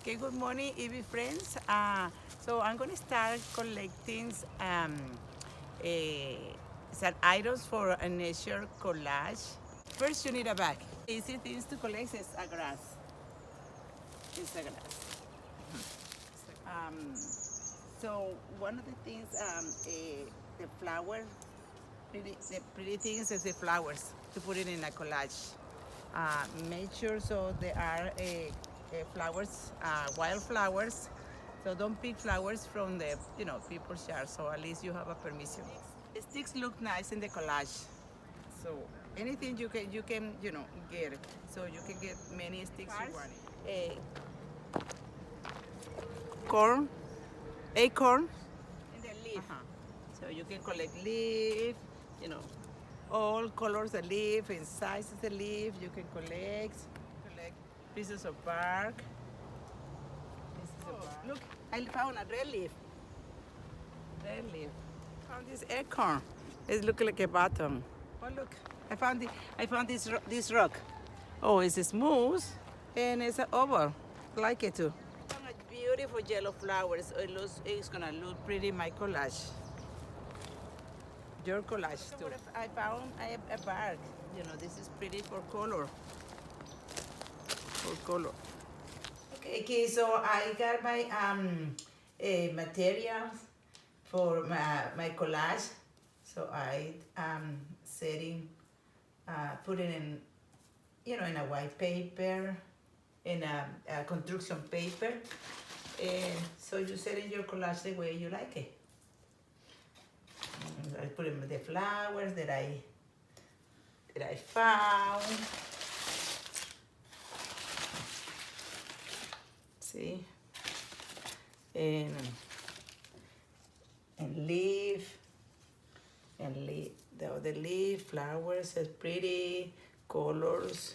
Okay, good morning, EB friends. So I'm going to start collecting some items for a nature collage. First, you need a bag. Easy things to collect is a grass. It's a grass. So one of the things, the flower, the pretty things is the flowers to put it in a collage. Make sure so there are flowers, wild flowers. So don't pick flowers from the people's yard. So at least you have a permission. Sticks look nice in the collage. So anything you can get. So you can get many sticks you want. Corn, acorn in the leaf. So you can collect leaf, you know, all colors of leaf and sizes of leaf. You can collect pieces of bark. Look, I found a red leaf. Red leaf. Found this acorn. It looks like a bottom. Oh look, I found this rock. Oh, it's smooth and it's an oval. I like it too. Found a beautiful yellow flowers. It's gonna look pretty in my collage. Your collage too. I found a bark. This is pretty for color. For color. Okay, so I got my materials for my collage. So I setting, put it in, in a white paper, in a construction paper. And so you set in your collage the way you like it. I put in the flowers that I found. See, and leaf, the other leaf, flowers, pretty colors.